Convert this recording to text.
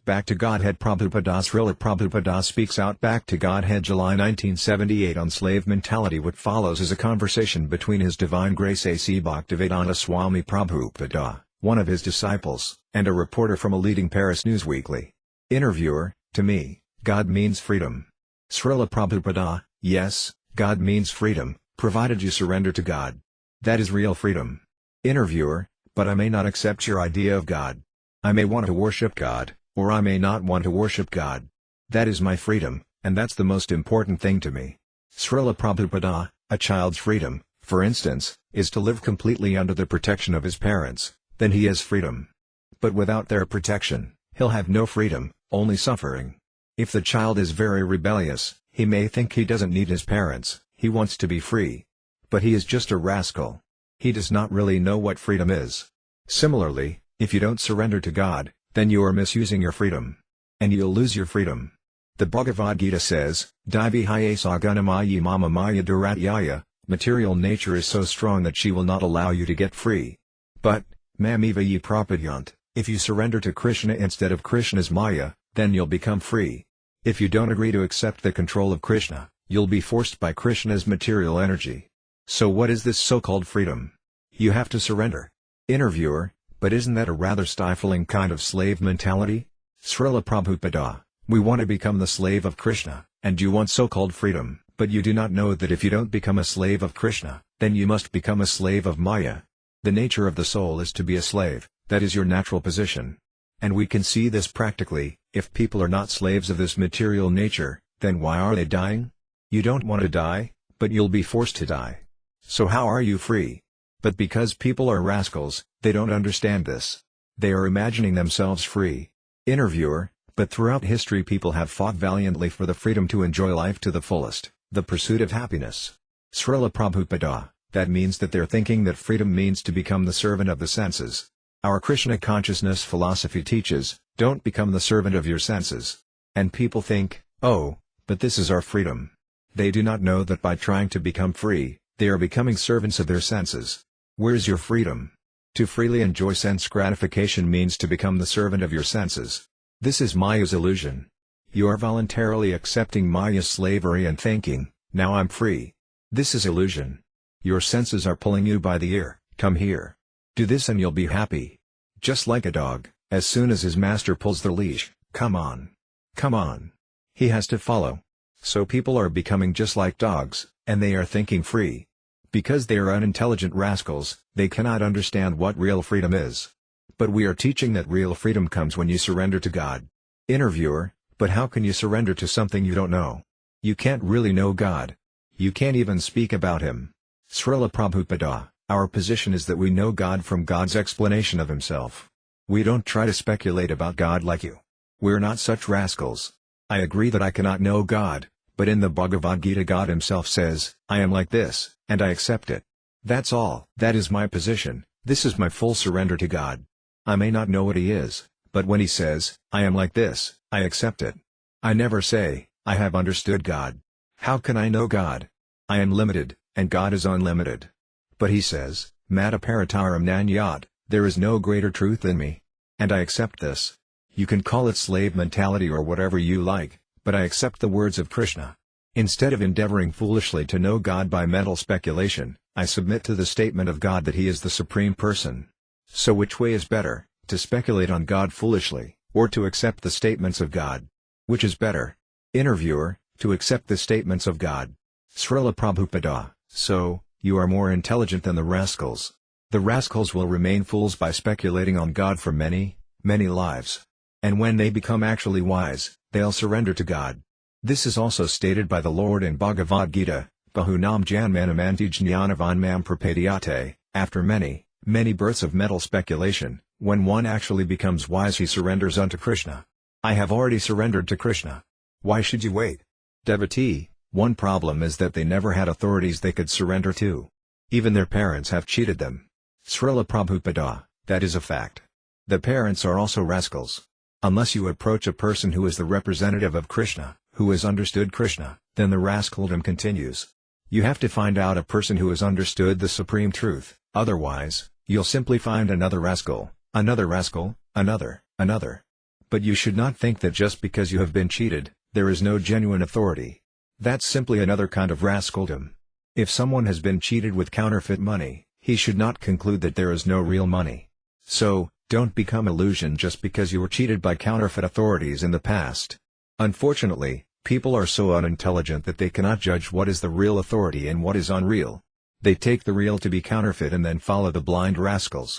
Back to Godhead. Prabhupada. Srila Prabhupada speaks out. Back to Godhead, July 1978. On slave mentality. What follows is a conversation between His Divine Grace A.C. Bhaktivedanta Swami Prabhupada, one of his disciples, and a reporter from a leading Paris newsweekly. Interviewer: to me, God means freedom. Srila Prabhupada: yes, God means freedom, provided you surrender to God. That is real freedom. Interviewer: but I may not accept your idea of God. I may want to worship God, or I may not want to worship God. That is my freedom, and that's the most important thing to me. Srila Prabhupada: a child's freedom, for instance, is to live completely under the protection of his parents, then he has freedom. But without their protection, he'll have no freedom, only suffering. If the child is very rebellious, he may think he doesn't need his parents, he wants to be free. But he is just a rascal. He does not really know what freedom is. Similarly, if you don't surrender to God, then you are misusing your freedom. And you'll lose your freedom. The Bhagavad Gita says, Divihaya sagunamayi mama maya duratyaya, material nature is so strong that she will not allow you to get free. But, mamiva ye prapadyant, if you surrender to Krishna instead of Krishna's maya, then you'll become free. If you don't agree to accept the control of Krishna, you'll be forced by Krishna's material energy. So what is this so-called freedom? You have to surrender. Interviewer: but isn't that a rather stifling kind of slave mentality? Srila Prabhupada: we want to become the slave of Krishna, and you want so-called freedom, but you do not know that if you don't become a slave of Krishna, then you must become a slave of Maya. The nature of the soul is to be a slave, that is your natural position. And we can see this practically. If people are not slaves of this material nature, then why are they dying? You don't want to die, but you'll be forced to die. So how are you free? But because people are rascals, they don't understand this. They are imagining themselves free. Interviewer: but throughout history people have fought valiantly for the freedom to enjoy life to the fullest, the pursuit of happiness. Srila Prabhupada: that means that they're thinking that freedom means to become the servant of the senses. Our Krishna consciousness philosophy teaches, don't become the servant of your senses. And people think, oh, but this is our freedom. They do not know that by trying to become free, they are becoming servants of their senses. Where's your freedom? To freely enjoy sense gratification means to become the servant of your senses. This is Maya's illusion. You are voluntarily accepting Maya's slavery and thinking, now I'm free. This is illusion. Your senses are pulling you by the ear, come here. Do this and you'll be happy. Just like a dog, as soon as his master pulls the leash, come on. Come on. He has to follow. So people are becoming just like dogs, and they are thinking free. Because they are unintelligent rascals, they cannot understand what real freedom is. But we are teaching that real freedom comes when you surrender to God. Interviewer: but how can you surrender to something you don't know? You can't really know God. You can't even speak about Him. Srila Prabhupada: our position is that we know God from God's explanation of Himself. We don't try to speculate about God like you. We're not such rascals. I agree that I cannot know God, but in the Bhagavad Gita God Himself says, I am like this, and I accept it. That's all. That is my position. This is my full surrender to God. I may not know what He is, but when He says, I am like this, I accept it. I never say, I have understood God. How can I know God? I am limited, and God is unlimited. But He says, Mata parataram nanyat, there is no greater truth than me. And I accept this. You can call it slave mentality or whatever you like, but I accept the words of Krishna. Instead of endeavoring foolishly to know God by mental speculation, I submit to the statement of God that He is the Supreme Person. So which way is better, to speculate on God foolishly, or to accept the statements of God? Which is better? Interviewer: to accept the statements of God. Srila Prabhupada: so, you are more intelligent than the rascals. The rascals will remain fools by speculating on God for many, many lives. And when they become actually wise, they'll surrender to God. This is also stated by the Lord in Bhagavad Gita, Bahunam janmanamanti jnanavan mam prapadyate, after many, many births of mental speculation, when one actually becomes wise he surrenders unto Krishna. I have already surrendered to Krishna. Why should you wait? Devotee: one problem is that they never had authorities they could surrender to. Even their parents have cheated them. Srila Prabhupada: that is a fact. The parents are also rascals. Unless you approach a person who is the representative of Krishna, who has understood Krishna, then the rascaldom continues. You have to find out a person who has understood the supreme truth, otherwise, you'll simply find another rascal, another, another. But you should not think that just because you have been cheated, there is no genuine authority. That's simply another kind of rascaldom. If someone has been cheated with counterfeit money, he should not conclude that there is no real money. So, don't become illusioned just because you were cheated by counterfeit authorities in the past. Unfortunately, people are so unintelligent that they cannot judge what is the real authority and what is unreal. They take the real to be counterfeit and then follow the blind rascals.